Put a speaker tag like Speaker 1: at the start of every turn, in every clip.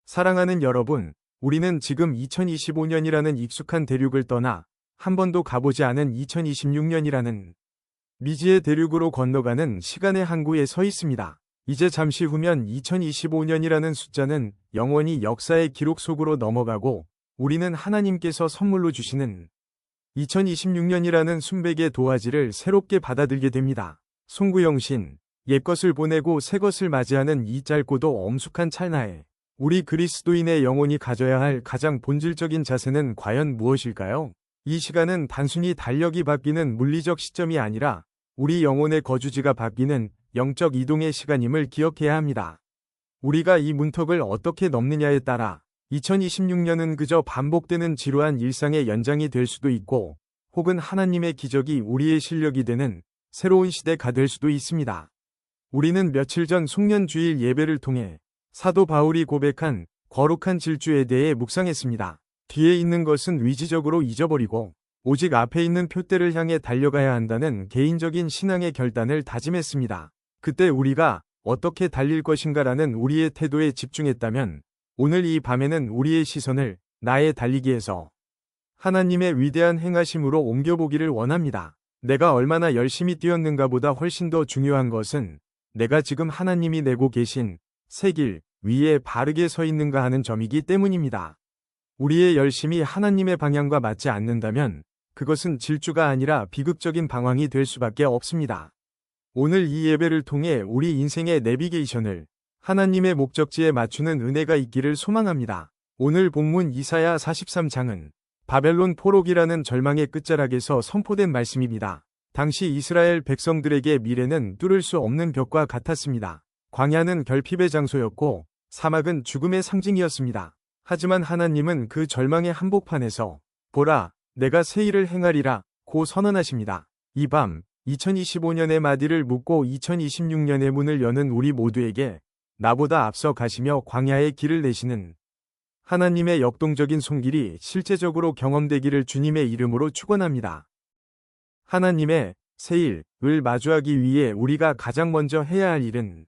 Speaker 1: 사랑하는 여러분, 우리는 지금 2025년이라는 익숙한 대륙을 떠나 한 번도 가보지 않은 2026년이라는 미지의 대륙으로 건너가는 시간의 항구에 서 있습니다. 이제 잠시 후면 2025년이라는 숫자는 영원히 역사의 기록 속으로 넘어가고 우리는 하나님께서 선물로 주시는 2026년이라는 순백의 도화지를 새롭게 받아들게 됩니다. 송구영신, 옛것을 보내고 새것을 맞이하는 이 짧고도 엄숙한 찰나에 우리 그리스도인의 영혼이 가져야 할 가장 본질적인 자세는 과연 무엇일까요? 이 시간은 단순히 달력이 바뀌는 물리적 시점이 아니라 우리 영혼의 거주지가 바뀌는 영적 이동의 시간임을 기억해야 합니다. 우리가 이 문턱을 어떻게 넘느냐에 따라 2026년은 그저 반복되는 지루한 일상의 연장이 될 수도 있고, 혹은 하나님의 기적이 우리의 실력이 되는 새로운 시대가 될 수도 있습니다. 우리는 며칠 전 송년주일 예배를 통해 사도 바울이 고백한 거룩한 질주에 대해 묵상했습니다. 뒤에 있는 것은 위지적으로 잊어버리고 오직 앞에 있는 표대를 향해 달려가야 한다는 개인적인 신앙의 결단을 다짐했습니다. 그때 우리가 어떻게 달릴 것인가라는 우리의 태도에 집중했다면 오늘 이 밤에는 우리의 시선을 나의 달리기에서 하나님의 위대한 행하심으로 옮겨보기를 원합니다. 내가 얼마나 열심히 뛰었는가 보다 훨씬 더 중요한 것은 내가 지금 하나님이 내고 계신 새 길 위에 바르게 서 있는가 하는 점이기 때문입니다. 우리의 열심이 하나님의 방향과 맞지 않는다면 그것은 질주가 아니라 비극적인 방황이 될 수밖에 없습니다. 오늘 이 예배를 통해 우리 인생의 내비게이션을 하나님의 목적지에 맞추는 은혜가 있기를 소망합니다. 오늘 본문 이사야 43장은 바벨론 포로기라는 절망의 끝자락에서 선포된 말씀입니다. 당시 이스라엘 백성들에게 미래는 뚫을 수 없는 벽과 같았습니다. 광야는 결핍의 장소였고 사막은 죽음의 상징이었습니다. 하지만 하나님은 그 절망의 한복판에서 보라, 내가 새 일을 행하리라 고 선언하십니다. 이 밤 2025년의 마디를 묶고 2026년의 문을 여는 우리 모두에게 나보다 앞서 가시며 광야의 길을 내시는 하나님의 역동적인 손길이 실제적으로 경험되기를 주님의 이름으로 축원합니다. 하나님의 새 일을 마주하기 위해 우리가 가장 먼저 해야 할 일은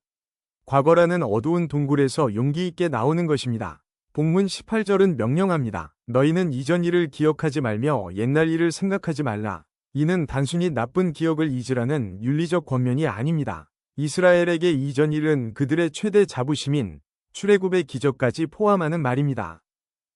Speaker 1: 과거라는 어두운 동굴에서 용기 있게 나오는 것입니다. 본문 18절은 명령합니다. 너희는 이전 일을 기억하지 말며 옛날 일을 생각하지 말라. 이는 단순히 나쁜 기억을 잊으라는 윤리적 권면이 아닙니다. 이스라엘에게 이전 일은 그들의 최대 자부심인 출애굽의 기적까지 포함하는 말입니다.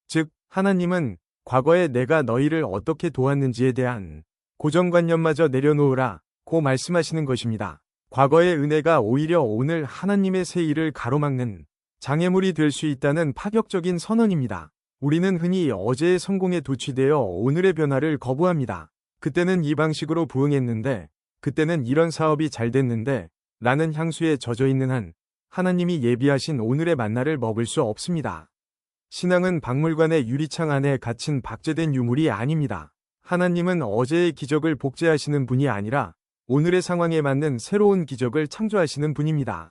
Speaker 1: 즉, 하나님은 과거에 내가 너희를 어떻게 도왔는지에 대한 고정관념마저 내려놓으라 고 말씀하시는 것입니다. 과거의 은혜가 오히려 오늘 하나님의 새 일을 가로막는 장애물이 될 수 있다는 파격적인 선언입니다. 우리는 흔히 어제의 성공에 도취되어 오늘의 변화를 거부합니다. 그때는 이 방식으로 부응했는데, 그때는 이런 사업이 잘 됐는데 라는 향수에 젖어 있는 한 하나님이 예비하신 오늘의 만나를 먹을 수 없습니다. 신앙은 박물관의 유리창 안에 갇힌 박제된 유물이 아닙니다. 하나님은 어제의 기적을 복제하시는 분이 아니라 오늘의 상황에 맞는 새로운 기적을 창조하시는 분입니다.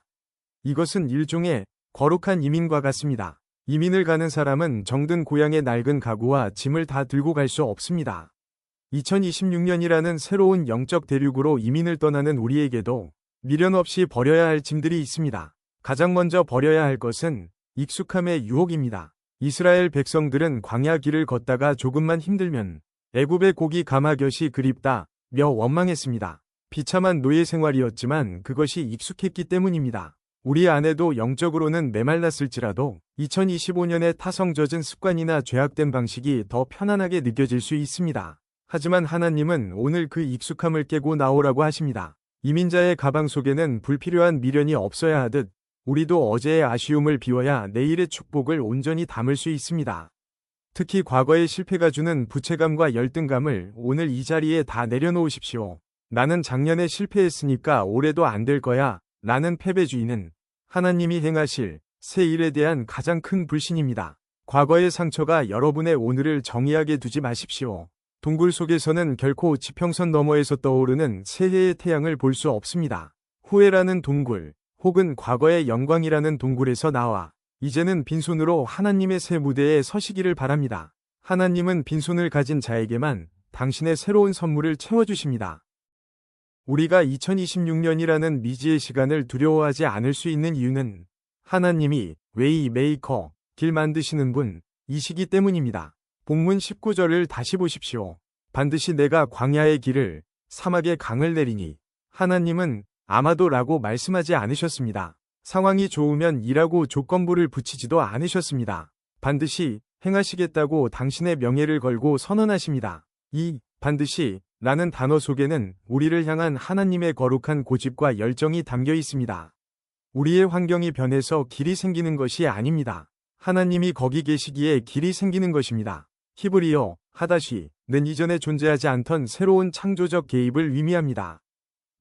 Speaker 1: 이것은 일종의 거룩한 이민과 같습니다. 이민을 가는 사람은 정든 고향의 낡은 가구와 짐을 다 들고 갈 수 없습니다. 2026년이라는 새로운 영적 대륙으로 이민을 떠나는 우리에게도 미련 없이 버려야 할 짐들이 있습니다. 가장 먼저 버려야 할 것은 익숙함의 유혹입니다. 이스라엘 백성들은 광야 길을 걷다가 조금만 힘들면 애굽의 고기 가마곁이 그립다 며 원망했습니다. 비참한 노예 생활이었지만 그것이 익숙했기 때문입니다. 우리 안에도 영적으로는 메말랐을지라도 2025년의 타성젖은 습관이나 죄악된 방식이 더 편안하게 느껴질 수 있습니다. 하지만 하나님은 오늘 그 익숙함을 깨고 나오라고 하십니다. 이민자의 가방 속에는 불필요한 미련이 없어야 하듯 우리도 어제의 아쉬움을 비워야 내일의 축복을 온전히 담을 수 있습니다. 특히 과거의 실패가 주는 부채감과 열등감을 오늘 이 자리에 다 내려놓으십시오. 나는 작년에 실패했으니까 올해도 안 될 거야 라는 패배주의는 하나님이 행하실 새 일에 대한 가장 큰 불신입니다. 과거의 상처가 여러분의 오늘을 정의하게 두지 마십시오. 동굴 속에서는 결코 지평선 너머에서 떠오르는 새해의 태양을 볼 수 없습니다. 후회라는 동굴, 혹은 과거의 영광이라는 동굴에서 나와 이제는 빈손으로 하나님의 새 무대에 서시기를 바랍니다. 하나님은 빈손을 가진 자에게만 당신의 새로운 선물을 채워주십니다. 우리가 2026년이라는 미지의 시간을 두려워하지 않을 수 있는 이유는 하나님이 웨이 메이커, 길 만드시는 분, 이시기 때문입니다. 본문 19절을 다시 보십시오. 반드시 내가 광야의 길을, 사막의 강을 내리니 하나님은 아마도 라고 말씀하지 않으셨습니다. 상황이 좋으면 이라고 조건부를 붙이지도 않으셨습니다. 반드시 행하시겠다고 당신의 명예를 걸고 선언하십니다. 이 반드시 라는 단어 속에는 우리를 향한 하나님의 거룩한 고집과 열정이 담겨 있습니다. 우리의 환경이 변해서 길이 생기는 것이 아닙니다. 하나님이 거기 계시기에 길이 생기는 것입니다. 히브리어 하다시는 이전에 존재하지 않던 새로운 창조적 개입을 의미합니다.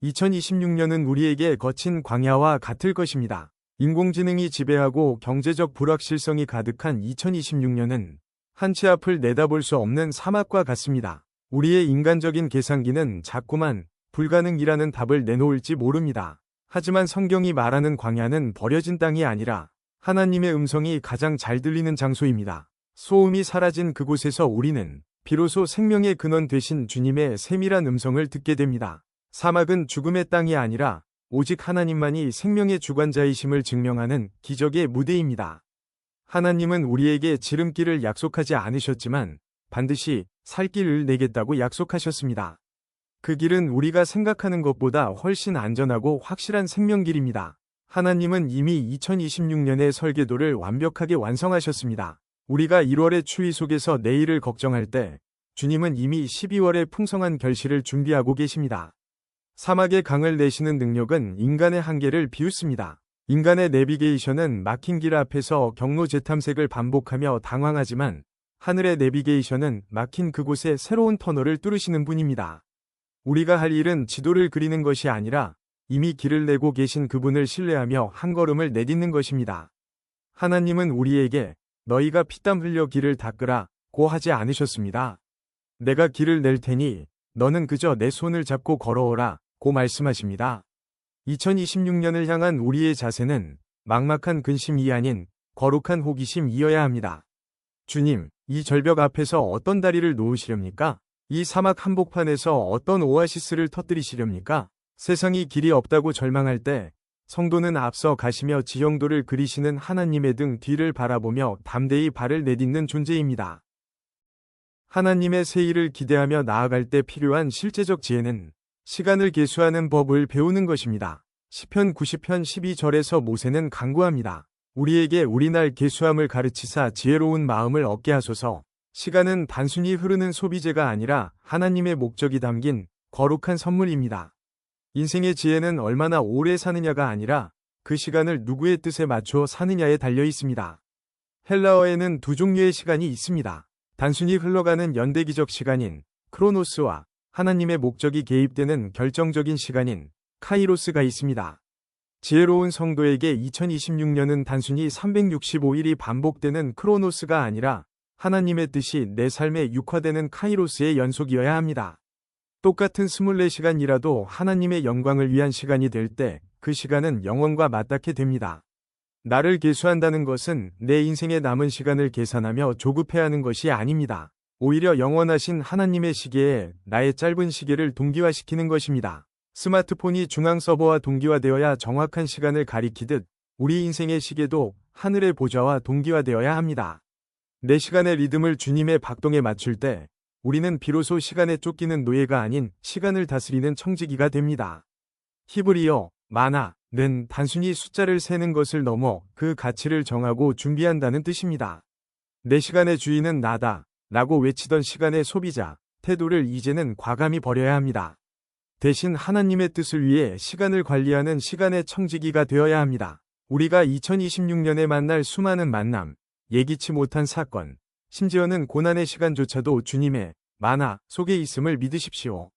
Speaker 1: 2026년은 우리에게 거친 광야와 같을 것입니다. 인공지능이 지배하고 경제적 불확실성이 가득한 2026년은 한치 앞을 내다볼 수 없는 사막과 같습니다. 우리의 인간적인 계산기는 자꾸만 불가능이라는 답을 내놓을지 모릅니다. 하지만 성경이 말하는 광야는 버려진 땅이 아니라 하나님의 음성이 가장 잘 들리는 장소입니다. 소음이 사라진 그곳에서 우리는 비로소 생명의 근원 되신 주님의 세밀한 음성을 듣게 됩니다. 사막은 죽음의 땅이 아니라 오직 하나님만이 생명의 주관자이심을 증명하는 기적의 무대입니다. 하나님은 우리에게 지름길을 약속하지 않으셨지만 반드시 살 길을 내겠다고 약속하셨습니다. 그 길은 우리가 생각하는 것보다 훨씬 안전하고 확실한 생명길입니다. 하나님은 이미 2026년의 설계도를 완벽하게 완성하셨습니다. 우리가 1월의 추위 속에서 내일을 걱정할 때 주님은 이미 12월의 풍성한 결실을 준비하고 계십니다. 사막의 강을 내시는 능력은 인간의 한계를 비웃습니다. 인간의 내비게이션은 막힌 길 앞에서 경로 재탐색을 반복하며 당황하지만 하늘의 내비게이션은 막힌 그곳에 새로운 터널을 뚫으시는 분입니다. 우리가 할 일은 지도를 그리는 것이 아니라 이미 길을 내고 계신 그분을 신뢰하며 한 걸음을 내딛는 것입니다. 하나님은 우리에게 너희가 피땀 흘려 길을 닦으라고 하지 않으셨습니다. 내가 길을 낼 테니 너는 그저 내 손을 잡고 걸어오라 고 말씀하십니다. 2026년을 향한 우리의 자세는 막막한 근심이 아닌 거룩한 호기심이어야 합니다. 주님, 이 절벽 앞에서 어떤 다리를 놓으시렵니까? 이 사막 한복판에서 어떤 오아시스를 터뜨리시렵니까? 세상이 길이 없다고 절망할 때 성도는 앞서 가시며 지형도를 그리시는 하나님의 등 뒤를 바라보며 담대히 발을 내딛는 존재입니다. 하나님의 새 일을 기대하며 나아갈 때 필요한 실제적 지혜는 시간을 계수하는 법을 배우는 것입니다. 시편 90편 12절에서 모세는 간구합니다. 우리에게 우리날 계수함을 가르치사 지혜로운 마음을 얻게 하소서. 시간은 단순히 흐르는 소비재가 아니라 하나님의 목적이 담긴 거룩한 선물입니다. 인생의 지혜는 얼마나 오래 사느냐가 아니라 그 시간을 누구의 뜻에 맞춰 사느냐에 달려 있습니다. 헬라어에는 두 종류의 시간이 있습니다. 단순히 흘러가는 연대기적 시간인 크로노스와 하나님의 목적이 개입되는 결정적인 시간인 카이로스가 있습니다. 지혜로운 성도에게 2026년은 단순히 365일이 반복되는 크로노스가 아니라 하나님의 뜻이 내 삶에 육화되는 카이로스의 연속이어야 합니다. 똑같은 24시간이라도 하나님의 영광을 위한 시간이 될 때 그 시간은 영원과 맞닿게 됩니다. 나를 계수한다는 것은 내 인생의 남은 시간을 계산하며 조급해하는 것이 아닙니다. 오히려 영원하신 하나님의 시계에 나의 짧은 시계를 동기화시키는 것입니다. 스마트폰이 중앙 서버와 동기화되어야 정확한 시간을 가리키듯 우리 인생의 시계도 하늘의 보좌와 동기화되어야 합니다. 내 시간의 리듬을 주님의 박동에 맞출 때 우리는 비로소 시간에 쫓기는 노예가 아닌 시간을 다스리는 청지기가 됩니다. 히브리어 마나는 단순히 숫자를 세는 것을 넘어 그 가치를 정하고 준비한다는 뜻입니다. 내 시간의 주인은 나다 라고 외치던 시간의 소비자 태도를 이제는 과감히 버려야 합니다. 대신 하나님의 뜻을 위해 시간을 관리하는 시간의 청지기가 되어야 합니다. 우리가 2026년에 만날 수많은 만남, 예기치 못한 사건, 심지어는 고난의 시간조차도 주님의 마나 속에 있음을 믿으십시오.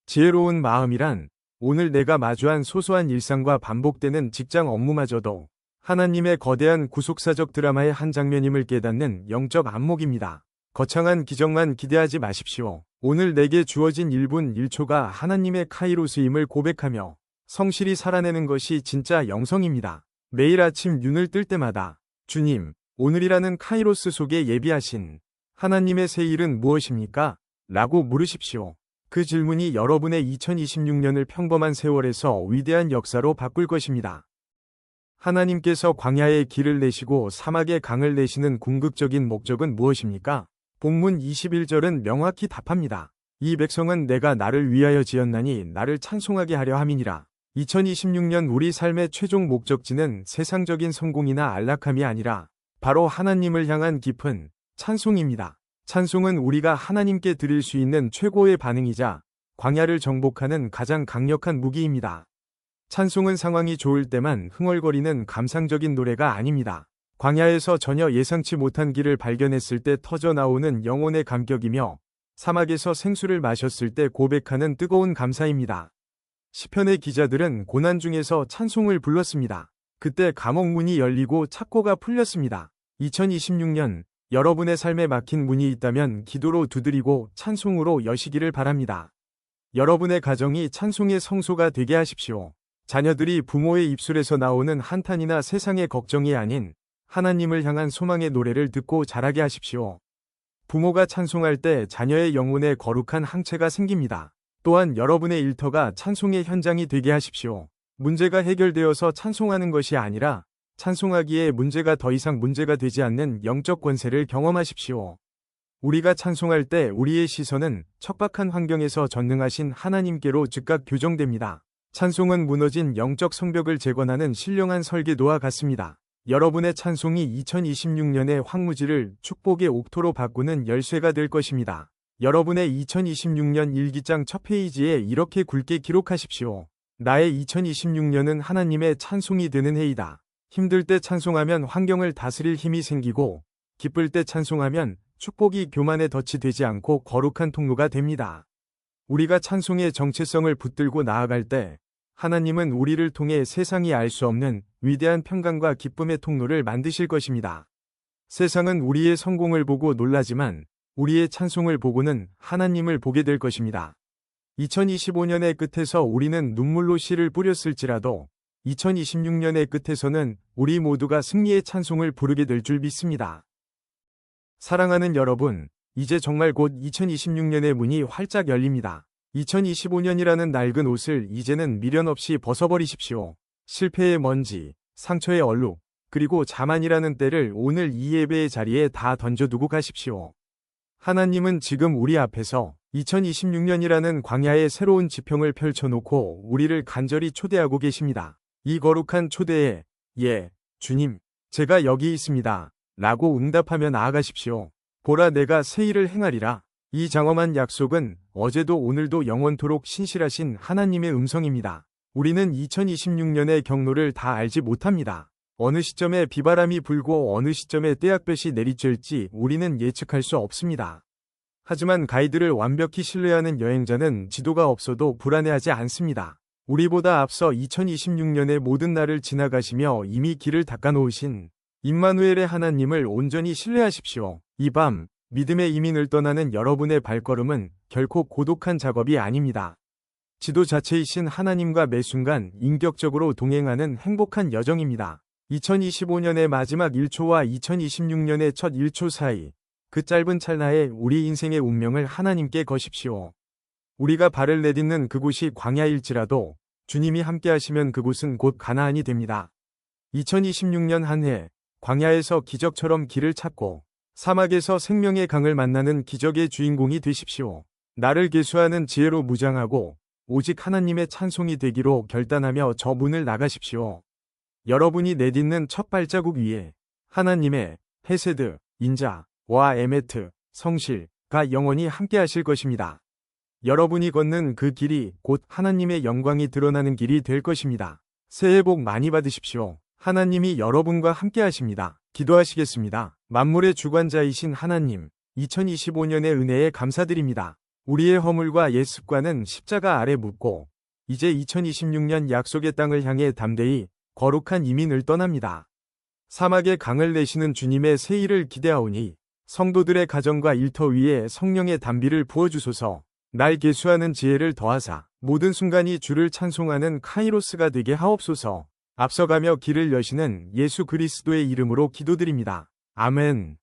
Speaker 1: 지혜로운 마음이란 오늘 내가 마주한 소소한 일상과 반복되는 직장 업무마저도 하나님의 거대한 구속사적 드라마의 한 장면임을 깨닫는 영적 안목입니다. 거창한 기적만 기대하지 마십시오. 오늘 내게 주어진 1분 1초가 하나님의 카이로스임을 고백하며 성실히 살아내는 것이 진짜 영성입니다. 매일 아침 눈을 뜰 때마다 주님, 오늘이라는 카이로스 속에 예비하신 하나님의 새 일은 무엇입니까? 라고 물으십시오. 그 질문이 여러분의 2026년을 평범한 세월에서 위대한 역사로 바꿀 것입니다. 하나님께서 광야에 길을 내시고 사막에 강을 내시는 궁극적인 목적은 무엇입니까? 본문 21절은 명확히 답합니다. 이 백성은 내가 나를 위하여 지었나니 나를 찬송하게 하려 함이니라. 2026년 우리 삶의 최종 목적지는 세상적인 성공이나 안락함이 아니라 바로 하나님을 향한 깊은 찬송입니다. 찬송은 우리가 하나님께 드릴 수 있는 최고의 반응이자 광야를 정복하는 가장 강력한 무기입니다. 찬송은 상황이 좋을 때만 흥얼거리는 감상적인 노래가 아닙니다. 광야에서 전혀 예상치 못한 길을 발견했을 때 터져 나오는 영혼의 감격이며 사막에서 생수를 마셨을 때 고백하는 뜨거운 감사입니다. 시편의 기자들은 고난 중에서 찬송을 불렀습니다. 그때 감옥 문이 열리고 착고가 풀렸습니다. 2026년 여러분의 삶에 막힌 문이 있다면 기도로 두드리고 찬송으로 여시기를 바랍니다. 여러분의 가정이 찬송의 성소가 되게 하십시오. 자녀들이 부모의 입술에서 나오는 한탄이나 세상의 걱정이 아닌 하나님을 향한 소망의 노래를 듣고 자라게 하십시오. 부모가 찬송할 때 자녀의 영혼에 거룩한 항체가 생깁니다. 또한 여러분의 일터가 찬송의 현장이 되게 하십시오. 문제가 해결되어서 찬송하는 것이 아니라 찬송하기에 문제가 더 이상 문제가 되지 않는 영적 권세를 경험하십시오. 우리가 찬송할 때 우리의 시선은 척박한 환경에서 전능하신 하나님께로 즉각 교정됩니다. 찬송은 무너진 영적 성벽을 재건하는 신령한 설계도와 같습니다. 여러분의 찬송이 2026년의 황무지를 축복의 옥토로 바꾸는 열쇠가 될 것입니다. 여러분의 2026년 일기장 첫 페이지에 이렇게 굵게 기록하십시오. 나의 2026년은 하나님의 찬송이 되는 해이다. 힘들 때 찬송하면 환경을 다스릴 힘이 생기고 기쁠 때 찬송하면 축복이 교만의 덫이 되지 않고 거룩한 통로가 됩니다. 우리가 찬송의 정체성을 붙들고 나아갈 때 하나님은 우리를 통해 세상이 알 수 없는 위대한 평강과 기쁨의 통로를 만드실 것입니다. 세상은 우리의 성공을 보고 놀라지만 우리의 찬송을 보고는 하나님을 보게 될 것입니다. 2025년의 끝에서 우리는 눈물로 씨를 뿌렸을지라도 2026년의 끝에서는 우리 모두가 승리의 찬송을 부르게 될 줄 믿습니다. 사랑하는 여러분, 이제 정말 곧 2026년의 문이 활짝 열립니다. 2025년이라는 낡은 옷을 이제는 미련 없이 벗어버리십시오. 실패의 먼지, 상처의 얼룩, 그리고 자만이라는 때를 오늘 이 예배의 자리에 다 던져두고 가십시오. 하나님은 지금 우리 앞에서 2026년이라는 광야의 새로운 지평을 펼쳐놓고 우리를 간절히 초대하고 계십니다. 이 거룩한 초대에 예, 주님, 제가 여기 있습니다. 라고 응답하며 나아가십시오. 보라 내가 새 일을 행하리라. 이 장엄한 약속은 어제도 오늘도 영원토록 신실하신 하나님의 음성입니다. 우리는 2026년의 경로를 다 알지 못합니다. 어느 시점에 비바람이 불고 어느 시점에 떼약볕이 내리쬐을지 우리는 예측할 수 없습니다. 하지만 가이드를 완벽히 신뢰하는 여행자는 지도가 없어도 불안해하지 않습니다. 우리보다 앞서 2026년의 모든 날을 지나가시며 이미 길을 닦아놓으신 임마누엘의 하나님을 온전히 신뢰하십시오. 이 밤 믿음의 이민을 떠나는 여러분의 발걸음은 결코 고독한 작업이 아닙니다. 지도 자체이신 하나님과 매 순간 인격적으로 동행하는 행복한 여정입니다. 2025년의 마지막 1초와 2026년의 첫 1초 사이, 그 짧은 찰나에 우리 인생의 운명을 하나님께 거십시오. 우리가 발을 내딛는 그곳이 광야일지라도 주님이 함께하시면 그곳은 곧 가나안이 됩니다. 2026년 한 해, 광야에서 기적처럼 길을 찾고 사막에서 생명의 강을 만나는 기적의 주인공이 되십시오. 나를 계수하는 지혜로 무장하고 오직 하나님의 찬송이 되기로 결단하며 저 문을 나가십시오. 여러분이 내딛는 첫 발자국 위에 하나님의 헤세드, 인자와 에메트, 성실가 영원히 함께하실 것입니다. 여러분이 걷는 그 길이 곧 하나님의 영광이 드러나는 길이 될 것입니다. 새해 복 많이 받으십시오. 하나님이 여러분과 함께하십니다. 기도하시겠습니다. 만물의 주관자이신 하나님, 2025년의 은혜에 감사드립니다. 우리의 허물과 옛 습관은 십자가 아래 묻고 이제 2026년 약속의 땅을 향해 담대히 거룩한 이민을 떠납니다. 사막에 강을 내시는 주님의 새 일을 기대하오니 성도들의 가정과 일터 위에 성령의 단비를 부어주소서. 날 계수하는 지혜를 더하사 모든 순간이 주를 찬송하는 카이로스가 되게 하옵소서. 앞서가며 길을 여시는 예수 그리스도의 이름으로 기도드립니다. 아멘.